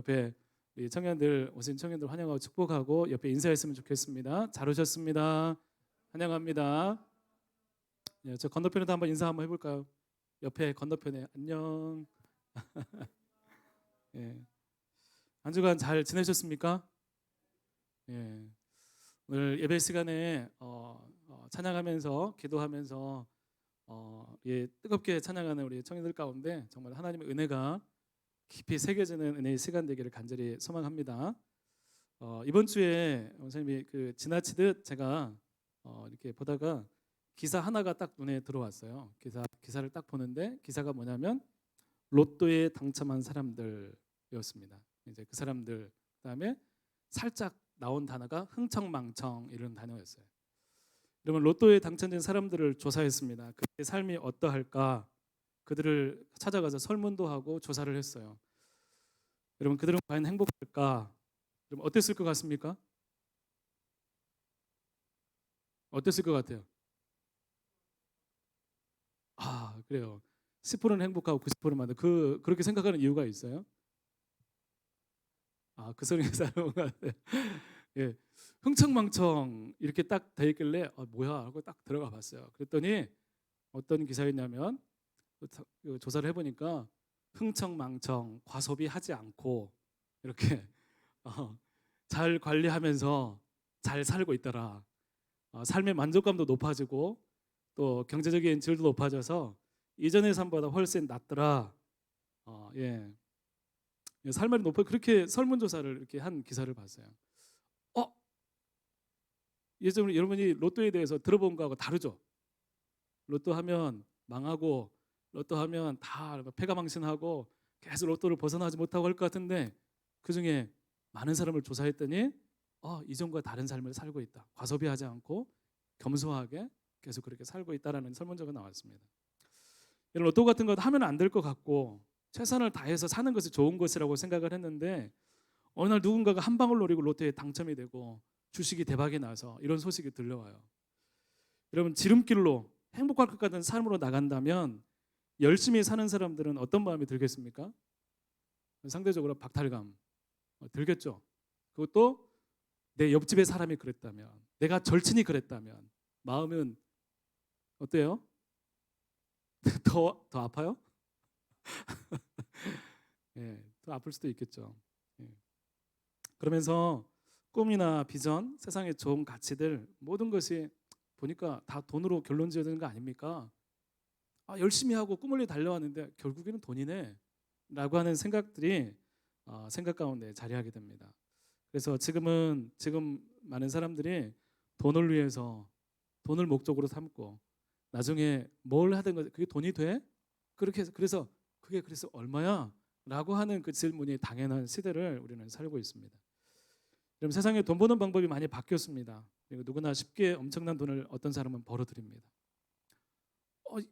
옆에 우리 청년들 오신 청년들 환영하고 축복하고 옆에 인사했으면 좋겠습니다. 잘 오셨습니다. 환영합니다. 예, 저 건너편에도 한번 인사 한번 해볼까요? 옆에 건너편에 안녕. 예, 한 주간 잘 지내셨습니까? 예, 오늘 예배 시간에 찬양하면서 기도하면서 예, 뜨겁게 찬양하는 우리 청년들 가운데 정말 하나님의 은혜가 깊이 새겨지는 은혜의 시간 되기를 간절히 소망합니다. 이번 주에 선생님이 지나치듯 제가 이렇게 보다가 기사 하나가 딱 눈에 들어왔어요. 기사를 딱 보는데 기사가 뭐냐면 로또에 당첨한 사람들이었습니다. 이제 그 사람들 그다음에 살짝 나온 단어가 흥청망청 이런 단어였어요. 그러면 로또에 당첨된 사람들을 조사했습니다. 그의 삶이 어떠할까? 그들을 찾아가서 설문도 하고 조사를 했어요. 여러분 그들은 과연 행복할까? 그럼 어땠을 것 같습니까? 어땠을 것 같아요? 아 그래요. 10%는 행복하고 90%만 그렇게 생각하는 이유가 있어요? 그 소리가 짧은 것 같아요. 예, 흥청망청 이렇게 딱 돼 있길래 뭐야 하고 딱 들어가 봤어요. 그랬더니 어떤 기사였냐면 조사를 해보니까 흥청망청 과소비하지 않고 이렇게 어, 잘 관리하면서 잘 살고 있더라. 삶의 만족감도 높아지고 또 경제적인 질도 높아져서 이전의 삶보다 훨씬 낫더라. 예, 삶의 높아 그렇게 설문조사를 이렇게 한 기사를 봤어요. 어, 예전에 여러분이 로또에 대해서 들어본 거하고 다르죠? 로또 하면 망하고 로또 하면 다 패가망신하고 계속 로또를 벗어나지 못하고 할 것 같은데 그 중에 많은 사람을 조사했더니 이전과 다른 삶을 살고 있다. 과소비하지 않고 겸손하게 계속 그렇게 살고 있다라는 설문조가 나왔습니다. 이런 로또 같은 거 하면 안 될 것 같고 최선을 다해서 사는 것이 좋은 것이라고 생각을 했는데 어느 날 누군가가 한 방울 노리고 로또에 당첨이 되고 주식이 대박이 나서 이런 소식이 들려와요. 여러분 지름길로 행복할 것 같은 삶으로 나간다면 열심히 사는 사람들은 어떤 마음이 들겠습니까? 상대적으로 박탈감 들겠죠. 그것도 내 옆집의 사람이 그랬다면, 내가 절친이 그랬다면 마음은 어때요? 더 아파요? 예, 더 아플 수도 있겠죠. 예. 그러면서 꿈이나 비전, 세상의 좋은 가치들 모든 것이 보니까 다 돈으로 결론 지어지는 거 아닙니까? 열심히 하고 꿈을 위해 달려왔는데 결국에는 돈이네 라고 하는 생각들이 생각 가운데 자리하게 됩니다. 그래서 지금 많은 사람들이 돈을 위해서 돈을 목적으로 삼고 나중에 뭘 하든 그게 돈이 돼? 그렇게 해서 그게 그래서 얼마야? 라고 하는 그 질문이 당연한 시대를 우리는 살고 있습니다. 그럼 세상에 돈 버는 방법이 많이 바뀌었습니다. 그리고 누구나 쉽게 엄청난 돈을 어떤 사람은 벌어들입니다.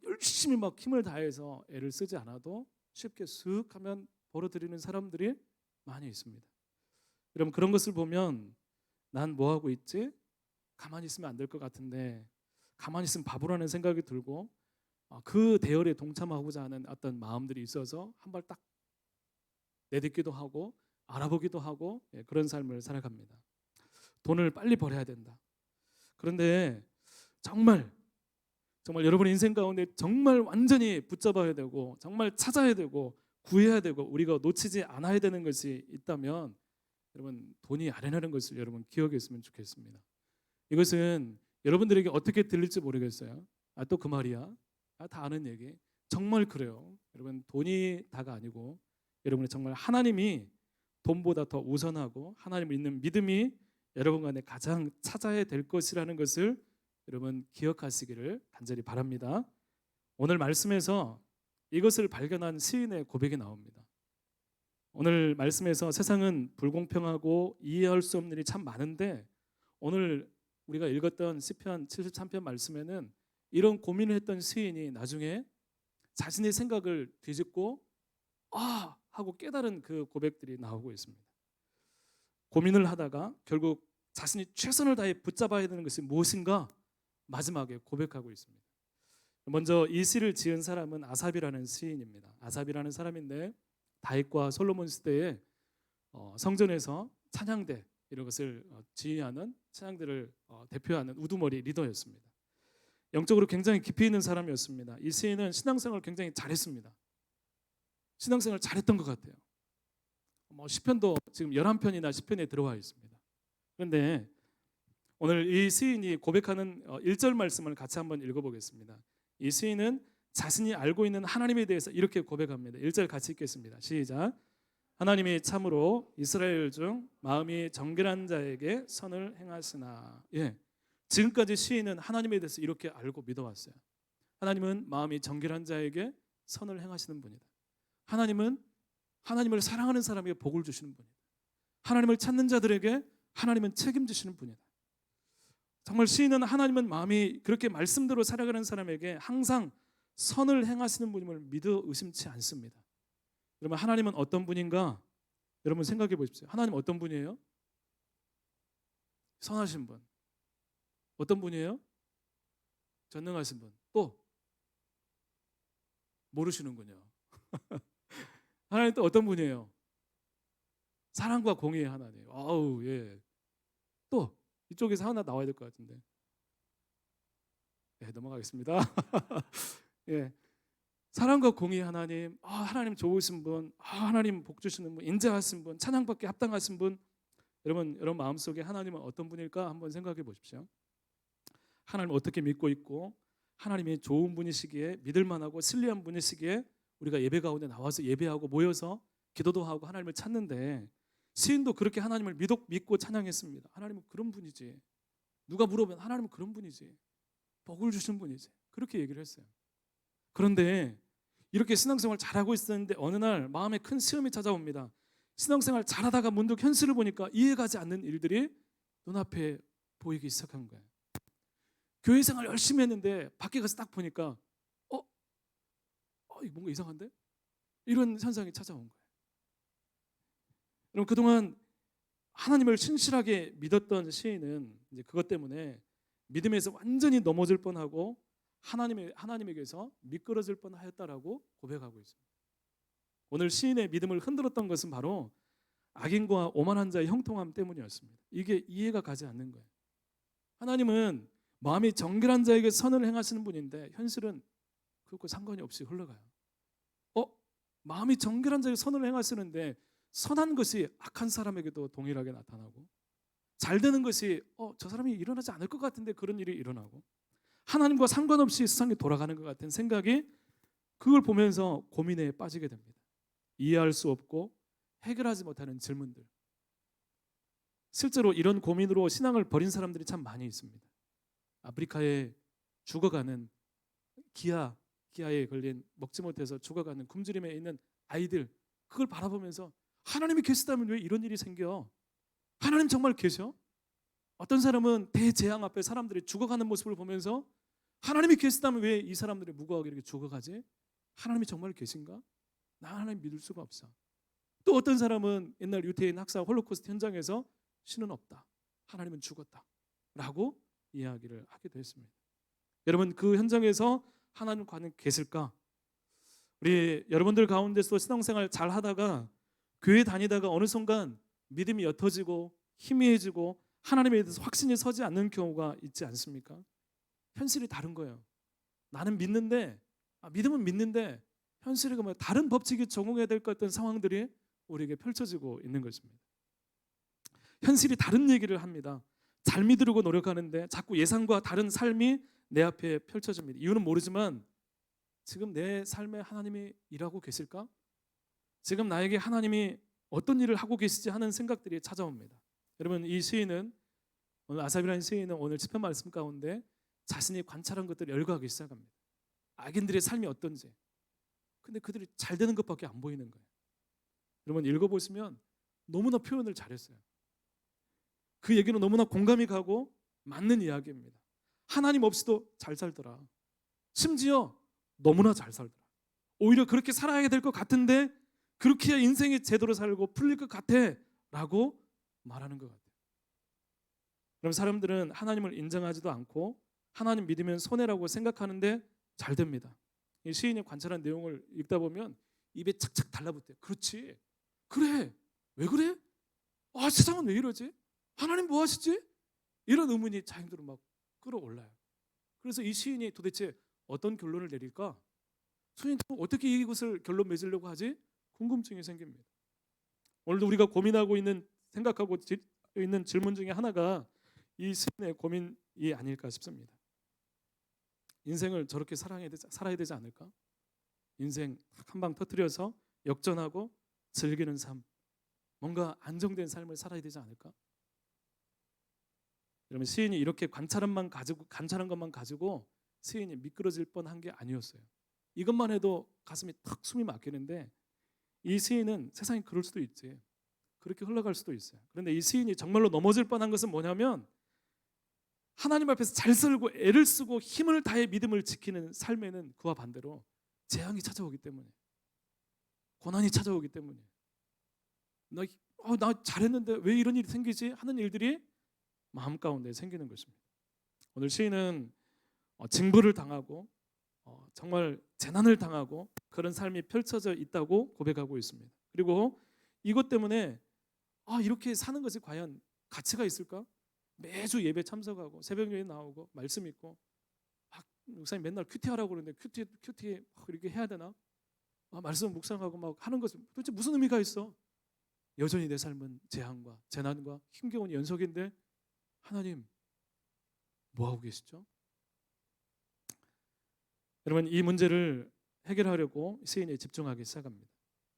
열심히 막 힘을 다해서 애를 쓰지 않아도 쉽게 쓱 하면 벌어들이는 사람들이 많이 있습니다. 여러분 그런 것을 보면 난 뭐 하고 있지? 가만히 있으면 안 될 것 같은데 가만히 있으면 바보라는 생각이 들고 그 대열에 동참하고자 하는 어떤 마음들이 있어서 한 발 딱 내딛기도 하고 알아보기도 하고 그런 삶을 살아갑니다. 돈을 빨리 벌어야 된다. 그런데 정말 여러분의 인생 가운데 정말 완전히 붙잡아야 되고 정말 찾아야 되고 구해야 되고 우리가 놓치지 않아야 되는 것이 있다면 여러분 돈이 아니라는 것을 여러분 기억했으면 좋겠습니다. 이것은 여러분들에게 어떻게 들릴지 모르겠어요. 또 그 말이야. 다 아는 얘기. 정말 그래요. 여러분 돈이 다가 아니고 여러분이 정말 하나님이 돈보다 더 우선하고 하나님을 믿는 믿음이 여러분 간에 가장 찾아야 될 것이라는 것을 여러분 기억하시기를 간절히 바랍니다. 오늘 말씀에서 이것을 발견한 시인의 고백이 나옵니다. 오늘 말씀에서 세상은 불공평하고 이해할 수 없는 일이 참 많은데 오늘 우리가 읽었던 시편 73편 말씀에는 이런 고민을 했던 시인이 나중에 자신의 생각을 뒤집고 하고 깨달은 그 고백들이 나오고 있습니다. 고민을 하다가 결국 자신이 최선을 다해 붙잡아야 되는 것이 무엇인가 마지막에 고백하고 있습니다. 먼저 이 시를 지은 사람은 아삽이라는 시인입니다. 아삽이라는 사람인데 다윗과 솔로몬 시대에 성전에서 찬양대 이런 것을 지휘하는 찬양대를 대표하는 우두머리 리더였습니다. 영적으로 굉장히 깊이 있는 사람이었습니다. 이 시인은 신앙생활을 굉장히 잘했습니다. 신앙생활을 잘했던 것 같아요. 시편도 지금 11편이나 시편에 들어와 있습니다. 그런데 오늘 이 시인이 고백하는 1절 말씀을 같이 한번 읽어보겠습니다. 이 시인은 자신이 알고 있는 하나님에 대해서 이렇게 고백합니다. 1절 같이 읽겠습니다. 시작. 하나님이 참으로 이스라엘 중 마음이 정결한 자에게 선을 행하시나. 지금까지 시인은 하나님에 대해서 이렇게 알고 믿어왔어요. 하나님은 마음이 정결한 자에게 선을 행하시는 분이다. 하나님을 사랑하는 사람에게 복을 주시는 분이다. 하나님을 찾는 자들에게 하나님은 책임지시는 분이다. 정말 시인은 하나님은 마음이 그렇게 말씀대로 살아가는 사람에게 항상 선을 행하시는 분임을 믿어 의심치 않습니다. 여러분, 하나님은 어떤 분인가? 여러분 생각해 보십시오. 하나님 어떤 분이에요? 선하신 분. 어떤 분이에요? 전능하신 분. 또 모르시는군요. 하나님 또 어떤 분이에요? 사랑과 공의의 하나님. 또 이쪽에서 하나 나와야 될 것 같은데. 넘어가겠습니다. 사랑과 공의 하나님, 하나님 좋으신 분, 하나님 복 주시는 분, 인자하신 분, 찬양받기 합당하신 분. 여러분 마음속에 하나님은 어떤 분일까 한번 생각해 보십시오. 하나님을 어떻게 믿고 있고 하나님이 좋은 분이시기에 믿을 만하고 신뢰한 분이시기에 우리가 예배 가운데 나와서 예배하고 모여서 기도도 하고 하나님을 찾는데, 시인도 그렇게 하나님을 믿고 찬양했습니다. 하나님은 그런 분이지. 누가 물어보면 하나님은 그런 분이지. 복을 주신 분이지. 그렇게 얘기를 했어요. 그런데 이렇게 신앙생활 잘하고 있었는데 어느 날 마음에 큰 시험이 찾아옵니다. 신앙생활 잘하다가 문득 현실을 보니까 이해가지 않는 일들이 눈앞에 보이기 시작한 거예요. 교회 생활 열심히 했는데 밖에 가서 딱 보니까 이거 뭔가 이상한데? 이런 현상이 찾아온 거예요. 여러분, 그동안 하나님을 신실하게 믿었던 시인은 이제 그것 때문에 믿음에서 완전히 넘어질 뻔하고 하나님에게서 미끄러질 뻔하였다라고 고백하고 있습니다. 오늘 시인의 믿음을 흔들었던 것은 바로 악인과 오만한 자의 형통함 때문이었습니다. 이게 이해가 가지 않는 거예요. 하나님은 마음이 정결한 자에게 선을 행하시는 분인데 현실은 그것과 상관이 없이 흘러가요. 마음이 정결한 자에게 선을 행하시는데 선한 것이 악한 사람에게도 동일하게 나타나고, 잘 되는 것이 저 사람이 일어나지 않을 것 같은데 그런 일이 일어나고, 하나님과 상관없이 세상이 돌아가는 것 같은 생각이, 그걸 보면서 고민에 빠지게 됩니다. 이해할 수 없고 해결하지 못하는 질문들. 실제로 이런 고민으로 신앙을 버린 사람들이 참 많이 있습니다. 아프리카에 죽어가는 기아에 걸린 먹지 못해서 죽어가는 굶주림에 있는 아이들, 그걸 바라보면서 하나님이 계시다면 왜 이런 일이 생겨? 하나님 정말 계셔? 어떤 사람은 대재앙 앞에 사람들이 죽어가는 모습을 보면서 하나님이 계시다면 왜 이 사람들이 무고하게 이렇게 죽어가지? 하나님이 정말 계신가? 나 하나님 믿을 수가 없어. 또 어떤 사람은 옛날 유태인 학살 홀로코스트 현장에서 신은 없다, 하나님은 죽었다 라고 이야기를 하기도 했습니다. 여러분, 그 현장에서 하나님 과연 계실까? 우리 여러분들 가운데서 신앙생활 잘 하다가 교회 다니다가 어느 순간 믿음이 옅어지고 희미해지고 하나님에 대해서 확신이 서지 않는 경우가 있지 않습니까? 현실이 다른 거예요. 나는 믿는데, 믿음은 믿는데 현실이 다른 법칙이 적용해야 될 것 같은 상황들이 우리에게 펼쳐지고 있는 것입니다. 현실이 다른 얘기를 합니다. 잘 믿으려고 노력하는데 자꾸 예상과 다른 삶이 내 앞에 펼쳐집니다. 이유는 모르지만 지금 내 삶에 하나님이 일하고 계실까? 지금 나에게 하나님이 어떤 일을 하고 계시지 하는 생각들이 찾아옵니다. 여러분, 이 시인은, 오늘 아삽이라는 시인은 오늘 시편 말씀 가운데 자신이 관찰한 것들을 열거하기 시작합니다. 악인들의 삶이 어떤지. 근데 그들이 잘 되는 것밖에 안 보이는 거예요. 여러분, 읽어보시면 너무나 표현을 잘했어요. 그 얘기는 너무나 공감이 가고 맞는 이야기입니다. 하나님 없이도 잘 살더라. 심지어 너무나 잘 살더라. 오히려 그렇게 살아야 될 것 같은데 그렇게 해야 인생이 제대로 살고 풀릴 것 같아 라고 말하는 것 같아요. 그럼 사람들은 하나님을 인정하지도 않고 하나님 믿으면 손해라고 생각하는데 잘 됩니다. 이 시인이 관찰한 내용을 읽다 보면 입에 착착 달라붙어요. 그렇지, 그래, 왜 그래? 세상은 왜 이러지? 하나님 뭐 하시지? 이런 의문이 자연적으로 막 끌어올라요. 그래서 이 시인이 도대체 어떤 결론을 내릴까? 소인은 어떻게 이것을 결론 맺으려고 하지? 궁금증이 생깁니다. 오늘도 우리가 고민하고 있는, 생각하고 있는 질문 중에 하나가 이 시인의 고민이 아닐까 싶습니다. 인생을 저렇게 살아야 되지 않을까? 인생 한 방 터뜨려서 역전하고 즐기는 삶, 뭔가 안정된 삶을 살아야 되지 않을까? 여러분, 시인이 이렇게 관찰한 것만 가지고 시인이 미끄러질 뻔한 게 아니었어요. 이것만 해도 가슴이 탁 숨이 막히는데, 이 시인은 세상이 그럴 수도 있지, 그렇게 흘러갈 수도 있어요. 그런데 이 시인이 정말로 넘어질 뻔한 것은 뭐냐면, 하나님 앞에서 잘 살고 애를 쓰고 힘을 다해 믿음을 지키는 삶에는 그와 반대로 재앙이 찾아오기 때문에, 고난이 찾아오기 때문에, 나 잘했는데 왜 이런 일이 생기지? 하는 일들이 마음 가운데 생기는 것입니다. 오늘 시인은 징벌을 당하고 정말 재난을 당하고 그런 삶이 펼쳐져 있다고 고백하고 있습니다. 그리고 이것 때문에 이렇게 사는 것이 과연 가치가 있을까? 매주 예배 참석하고 새벽에 나오고 말씀 읽고, 목사님 맨날 큐티하라고 그러는데 큐티 이렇게 해야 되나? 말씀 묵상하고 막 하는 것은 도대체 무슨 의미가 있어? 여전히 내 삶은 재앙과 재난과 힘겨운 연속인데 하나님 뭐 하고 계시죠? 여러분, 이 문제를 해결하려고 시인이 집중하기 시작합니다.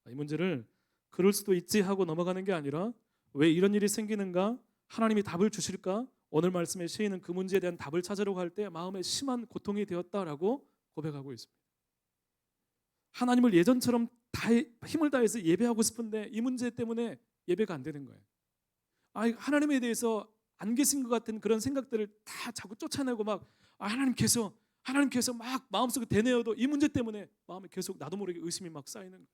이 문제를 그럴 수도 있지 하고 넘어가는 게 아니라, 왜 이런 일이 생기는가? 하나님이 답을 주실까? 오늘 말씀에 시인은 그 문제에 대한 답을 찾으려고 할 때 마음에 심한 고통이 되었다라고 고백하고 있습니다. 하나님을 예전처럼 힘을 다해서 예배하고 싶은데 이 문제 때문에 예배가 안 되는 거예요. 하나님에 대해서 안 계신 것 같은 그런 생각들을 다 자꾸 쫓아내고 막 하나님께서 막 마음속에 되뇌어도 이 문제 때문에 마음에 계속 나도 모르게 의심이 막 쌓이는 거예요.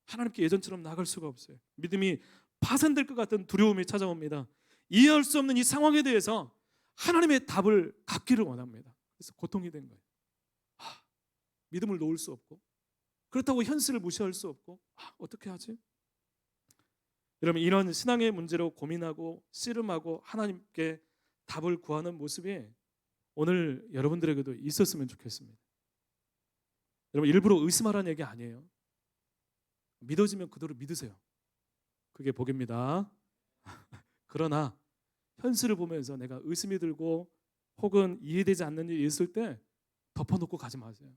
하나님께 예전처럼 나갈 수가 없어요. 믿음이 파산될 것 같은 두려움이 찾아옵니다. 이해할 수 없는 이 상황에 대해서 하나님의 답을 갖기를 원합니다. 그래서 고통이 된 거예요. 믿음을 놓을 수 없고, 그렇다고 현실을 무시할 수 없고, 어떻게 하지? 여러분, 이런 신앙의 문제로 고민하고 씨름하고 하나님께 답을 구하는 모습이 오늘 여러분들에게도 있었으면 좋겠습니다. 여러분, 일부러 의심하라는 얘기 아니에요. 믿어지면 그대로 믿으세요. 그게 복입니다. 그러나 현실을 보면서 내가 의심이 들고 혹은 이해되지 않는 일이 있을 때 덮어놓고 가지 마세요.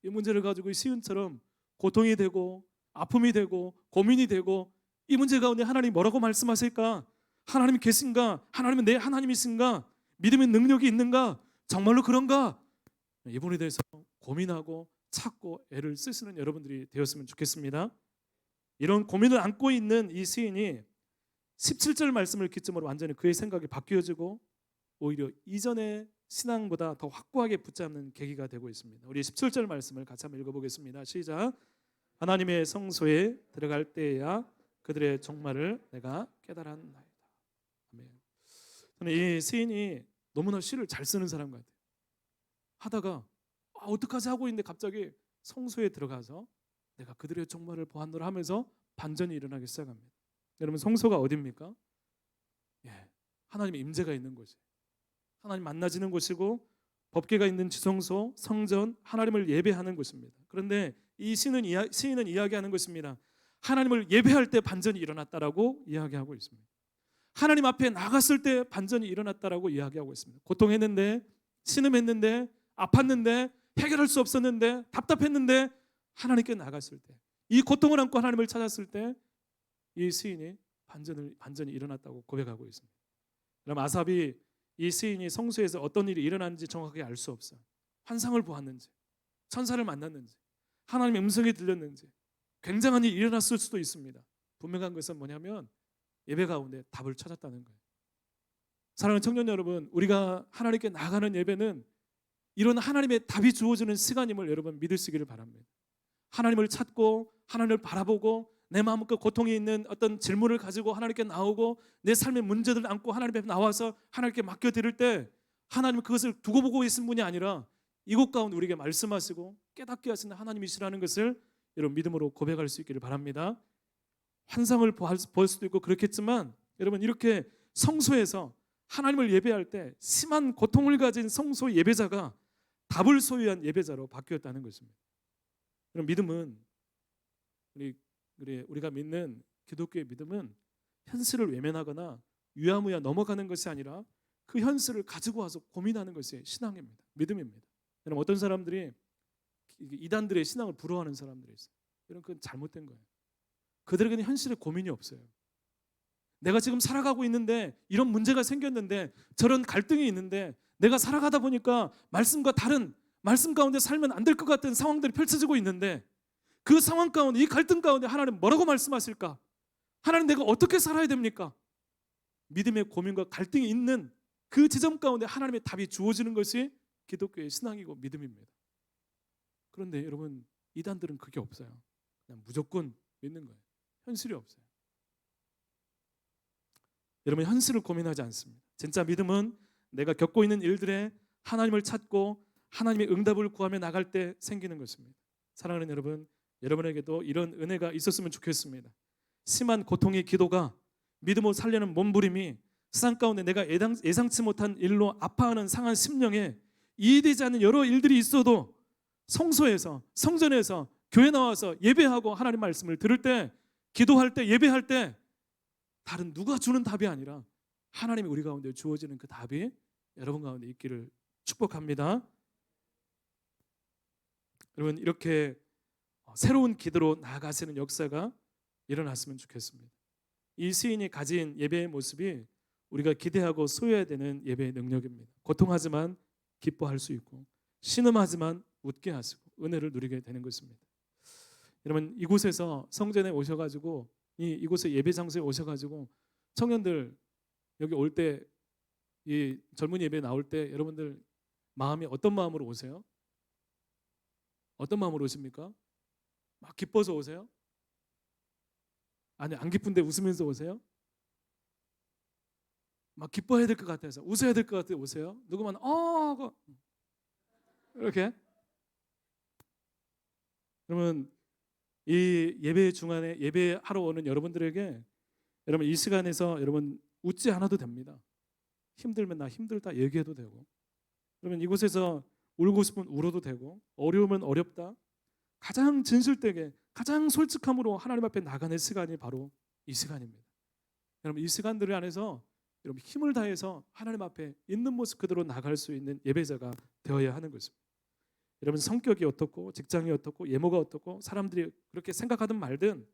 이 문제를 가지고 시인처럼 고통이 되고 아픔이 되고 고민이 되고, 이 문제 가운데 하나님이 뭐라고 말씀하실까? 하나님이 계신가? 하나님은 내 하나님이신가? 믿음의 능력이 있는가? 정말로 그런가? 이 부분에 대해서 고민하고 찾고 애를 쓰시는 여러분들이 되었으면 좋겠습니다. 이런 고민을 안고 있는 이 시인이 17절 말씀을 기점으로 완전히 그의 생각이 바뀌어지고 오히려 이전의 신앙보다 더 확고하게 붙잡는 계기가 되고 있습니다. 우리 17절 말씀을 같이 한번 읽어보겠습니다. 시작. 하나님의 성소에 들어갈 때에야 그들의 종말을 내가 깨달았나이다. 아멘. 저는 이 시인이 너무나 시를 잘 쓰는 사람 같아요. 하다가 어떡하지 하고 있는데 갑자기 성소에 들어가서 내가 그들의 종말을 보았노라 하면서 반전이 일어나기 시작합니다. 여러분, 성소가 어디입니까? 하나님의 임재가 있는 곳이에요. 하나님 만나지는 곳이고 법궤가 있는 지성소, 성전, 하나님을 예배하는 곳입니다. 그런데 이 시인은 이야기하는 것입니다. 하나님을 예배할 때 반전이 일어났다라고 이야기하고 있습니다. 하나님 앞에 나갔을 때 반전이 일어났다라고 이야기하고 있습니다. 고통했는데, 신음했는데, 아팠는데, 해결할 수 없었는데, 답답했는데 하나님께 나갔을 때, 이 고통을 안고 하나님을 찾았을 때 이 시인이 반전이 일어났다고 고백하고 있습니다. 그럼 아삽이 이 시인이 성소에서 어떤 일이 일어났는지 정확하게 알 수 없어요. 환상을 보았는지, 천사를 만났는지, 하나님의 음성이 들렸는지, 굉장한 일이 일어났을 수도 있습니다. 분명한 것은 뭐냐면 예배 가운데 답을 찾았다는 거예요. 사랑하는 청년 여러분, 우리가 하나님께 나가는 예배는 이런 하나님의 답이 주어지는 시간임을 여러분 믿으시기를 바랍니다. 하나님을 찾고 하나님을 바라보고 내 마음껏 고통이 있는 어떤 질문을 가지고 하나님께 나오고 내 삶의 문제들을 안고 하나님 앞에 나와서 하나님께 맡겨드릴 때 하나님은 그것을 두고 보고 계신 분이 아니라 이곳 가운데 우리에게 말씀하시고 깨닫게 하시는 하나님이시라는 것을 여러분 믿음으로 고백할 수 있기를 바랍니다. 환상을 볼 수도 있고 그렇겠지만 여러분 이렇게 성소에서 하나님을 예배할 때 심한 고통을 가진 성소 예배자가 답을 소유한 예배자로 바뀌었다는 것입니다. 그럼 믿음은 우리가 믿는 기독교의 믿음은 현실을 외면하거나 유야무야 넘어가는 것이 아니라 그 현실을 가지고 와서 고민하는 것이 신앙입니다. 믿음입니다. 여러분 어떤 사람들이 이단들의 신앙을 부러워하는 사람들이 있어요. 이런 건 잘못된 거예요. 그들에게는 현실에 고민이 없어요. 내가 지금 살아가고 있는데 이런 문제가 생겼는데 저런 갈등이 있는데 내가 살아가다 보니까 말씀과 다른 말씀 가운데 살면 안 될 것 같은 상황들이 펼쳐지고 있는데 그 상황 가운데 이 갈등 가운데 하나님 뭐라고 말씀하실까? 하나님 내가 어떻게 살아야 됩니까? 믿음의 고민과 갈등이 있는 그 지점 가운데 하나님의 답이 주어지는 것이 기독교의 신앙이고 믿음입니다. 그런데 여러분 이단들은 그게 없어요. 그냥 무조건 믿는 거예요. 현실이 없어요. 여러분 현실을 고민하지 않습니다. 진짜 믿음은 내가 겪고 있는 일들에 하나님을 찾고 하나님의 응답을 구하며 나갈 때 생기는 것입니다. 사랑하는 여러분, 여러분에게도 이런 은혜가 있었으면 좋겠습니다. 심한 고통의 기도가 믿음으로 살려는 몸부림이 세상 가운데 내가 예상치 못한 일로 아파하는 상한 심령에 이해되지 않는 여러 일들이 있어도 성소에서 성전에서 교회 나와서 예배하고 하나님 말씀을 들을 때 기도할 때 예배할 때 다른 누가 주는 답이 아니라 하나님이 우리 가운데 주어지는 그 답이 여러분 가운데 있기를 축복합니다. 여러분 이렇게 새로운 기도로 나아가시는 역사가 일어났으면 좋겠습니다. 이 시인이 가진 예배의 모습이 우리가 기대하고 소유해야 되는 예배의 능력입니다. 고통하지만 기뻐할 수 있고 신음하지만 웃게 하시고 은혜를 누리게 되는 것입니다. 여러분 이곳에서 성전에 오셔가지고 이곳에 예배 장소에 오셔가지고 청년들 여기 올 때 이 젊은 예배 나올 때 여러분들 마음이 어떤 마음으로 오세요? 어떤 마음으로 오십니까? 막 기뻐서 오세요? 아니 안 기쁜데 웃으면서 오세요? 막 기뻐해야 될 것 같아서 웃어야 될 것 같아서 오세요? 누구만 이렇게. 그러면 이 예배 중간에 예배하러 오는 여러분들에게 여러분 이 시간에서 여러분 웃지 않아도 됩니다. 힘들면 나 힘들다 얘기해도 되고 그러면 이곳에서 울고 싶으면 울어도 되고 어려우면 어렵다 가장 진실되게 가장 솔직함으로 하나님 앞에 나가는 시간이 바로 이 시간입니다. 여러분 이 시간들 안에서 여러분 힘을 다해서 하나님 앞에 있는 모습 그대로 나갈 수 있는 예배자가 되어야 하는 것입니다. 여러분 성격이 어떻고 직장이 어떻고 예모가 어떻고 사람들이 그렇게 생각하든 말든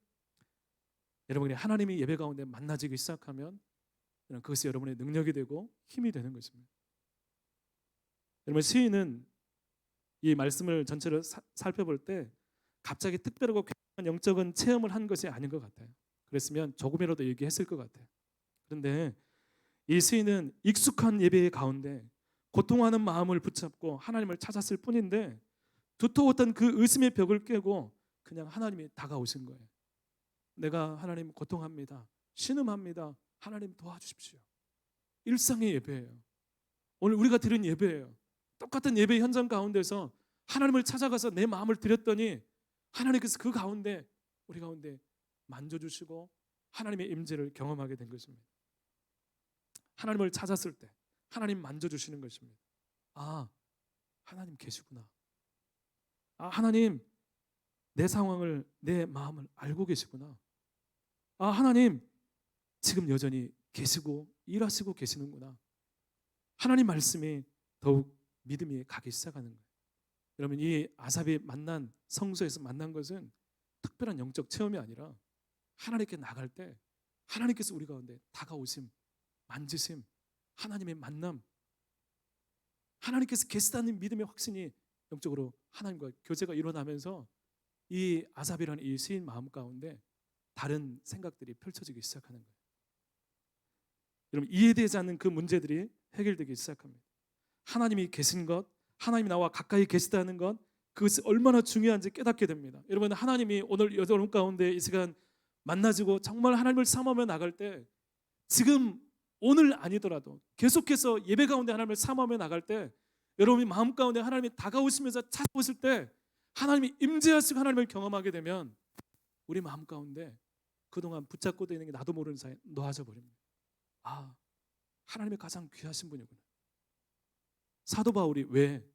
여러분이 하나님이 예배 가운데 만나지기 시작하면 그것이 여러분의 능력이 되고 힘이 되는 것입니다. 여러분 시인은 이 말씀을 전체를 살펴볼 때 갑자기 특별하고 굉장한 영적인 체험을 한 것이 아닌 것 같아요. 그랬으면 조금이라도 얘기했을 것 같아요. 그런데 이 시인은 익숙한 예배의 가운데 고통하는 마음을 붙잡고 하나님을 찾았을 뿐인데 두터웠던 그 의심의 벽을 깨고 그냥 하나님이 다가오신 거예요. 내가 하나님 고통합니다. 신음합니다. 하나님 도와주십시오. 일상의 예배예요. 오늘 우리가 드린 예배예요. 똑같은 예배 현장 가운데서 하나님을 찾아가서 내 마음을 드렸더니 하나님께서 그 가운데 우리 가운데 만져주시고 하나님의 임재를 경험하게 된 것입니다. 하나님을 찾았을 때 하나님 만져주시는 것입니다. 아, 하나님 계시구나. 아, 하나님 내 상황을 내 마음을 알고 계시구나. 아, 하나님 지금 여전히 계시고 일하시고 계시는구나. 하나님 말씀이 더욱 믿음이 가기 시작하는 거예요. 여러분 이 아삽이 만난 성소에서 만난 것은 특별한 영적 체험이 아니라 하나님께 나갈 때 하나님께서 우리 가운데 다가오심, 만지심, 하나님의 만남, 하나님께서 계시다는 믿음의 확신이 영적으로 하나님과 교제가 일어나면서 이 아삽이라는 이 시인 마음 가운데 다른 생각들이 펼쳐지기 시작하는 거예요. 여러분 이해되지 않는 그 문제들이 해결되기 시작합니다. 하나님이 계신 것, 하나님이 나와 가까이 계시다는 것, 그것이 얼마나 중요한지 깨닫게 됩니다. 여러분 하나님이 오늘 여러분 가운데 이 시간 만나지고 정말 하나님을 삼으며 나갈 때 지금 오늘 아니더라도 계속해서 예배 가운데 하나님을 삼으며 나갈 때 여러분이 마음 가운데 하나님이 다가오시면서 찾아오실 때 하나님이 임재하시고 하나님을 경험하게 되면 우리 마음 가운데 그동안 붙잡고 다니는 게 나도 모르는 사이에 놓아져 버립니다. 아, 하나님의 가장 귀하신 분이구나. 사도 바울이 왜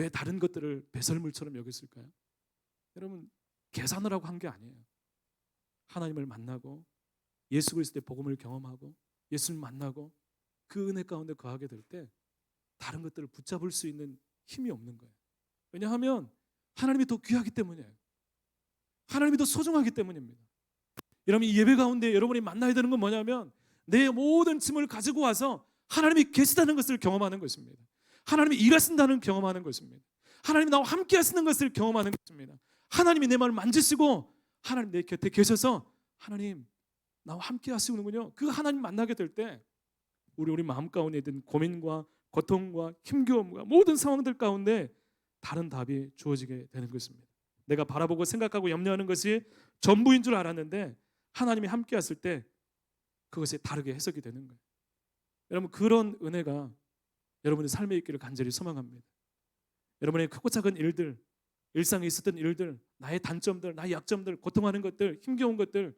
다른 것들을 배설물처럼 여겼을까요? 여러분, 계산을 하고 한 게 아니에요. 하나님을 만나고 예수 그리스도의 복음을 경험하고 예수를 만나고 그 은혜 가운데 거하게 될 때 다른 것들을 붙잡을 수 있는 힘이 없는 거예요. 왜냐하면 하나님이 더 귀하기 때문이에요. 하나님이 더 소중하기 때문입니다. 여러분, 이 예배 가운데 여러분이 만나야 되는 건 뭐냐면 내 모든 짐을 가지고 와서 하나님이 계시다는 것을 경험하는 것입니다. 하나님이 일하신다는 경험하는 것입니다. 하나님이 나와 함께 하시는 것을 경험하는 것입니다. 하나님이 내 마음을 만지시고 하나님 내 곁에 계셔서 하나님 나와 함께 하시는군요. 그 하나님 만나게 될 때 우리 마음 가운데 있는 고민과 고통과 힘겨움과 모든 상황들 가운데 다른 답이 주어지게 되는 것입니다. 내가 바라보고 생각하고 염려하는 것이 전부인 줄 알았는데 하나님이 함께 하실 때 그것이 다르게 해석이 되는 거예요. 여러분, 그런 은혜가 여러분의 삶에 있기를 간절히 소망합니다. 여러분의 크고 작은 일들, 일상에 있었던 일들, 나의 단점들, 나의 약점들, 고통하는 것들, 힘겨운 것들,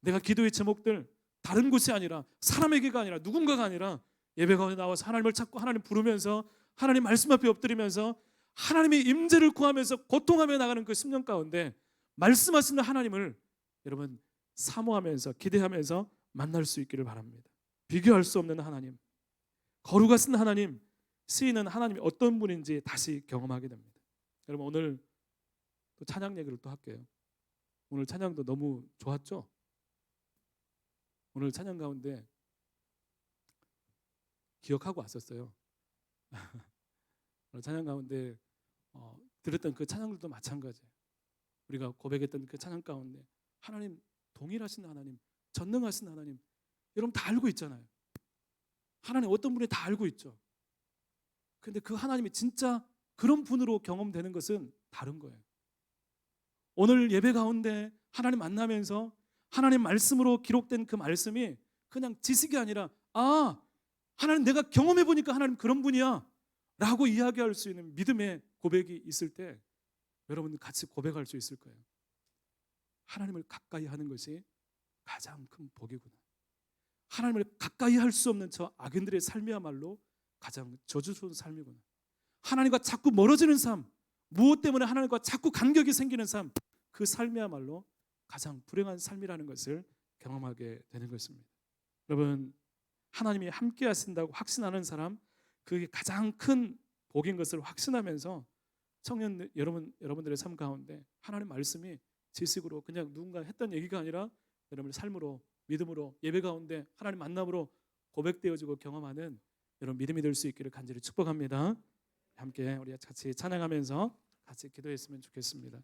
내가 기도의 제목들, 다른 곳이 아니라 사람에게가 아니라 누군가가 아니라 예배 가운데 나와서 하나님을 찾고 하나님 부르면서 하나님 말씀 앞에 엎드리면서 하나님의 임재를 구하면서 고통하며 나가는 그 10년 가운데 말씀하시는 하나님을 여러분 사모하면서 기대하면서 만날 수 있기를 바랍니다. 비교할 수 없는 하나님, 거룩하신 하나님, 쓰이는 하나님이 어떤 분인지 다시 경험하게 됩니다. 여러분, 오늘 또 찬양 얘기를 또 할게요. 오늘 찬양도 너무 좋았죠? 오늘 찬양 가운데 기억하고 왔었어요. 오늘 찬양 가운데 들었던 그 찬양들도 마찬가지예요. 우리가 고백했던 그 찬양 가운데 하나님 동일하신 하나님, 전능하신 하나님, 여러분 다 알고 있잖아요. 하나님 어떤 분이 다 알고 있죠. 그런데 그 하나님이 진짜 그런 분으로 경험되는 것은 다른 거예요. 오늘 예배 가운데 하나님 만나면서 하나님 말씀으로 기록된 그 말씀이 그냥 지식이 아니라 하나님 내가 경험해 보니까 하나님 그런 분이야 라고 이야기할 수 있는 믿음의 고백이 있을 때 여러분 같이 고백할 수 있을 거예요. 하나님을 가까이 하는 것이 가장 큰 복이구나. 하나님을 가까이 할 수 없는 저 악인들의 삶이야말로 가장 저주스러운 삶이구나. 하나님과 자꾸 멀어지는 삶, 무엇 때문에 하나님과 자꾸 간격이 생기는 삶, 그 삶이야말로 가장 불행한 삶이라는 것을 경험하게 되는 것입니다. 여러분, 하나님이 함께 하신다고 확신하는 사람, 그게 가장 큰 복인 것을 확신하면서 청년 여러분들의 삶 가운데 하나님 말씀이 지식으로 그냥 누군가 했던 얘기가 아니라 여러분의 삶으로, 믿음으로, 예배 가운데 하나님 만남으로 고백되어지고 경험하는 여러분 믿음이 될 수 있기를 간절히 축복합니다. 함께 우리 같이 찬양하면서 같이 기도했으면 좋겠습니다.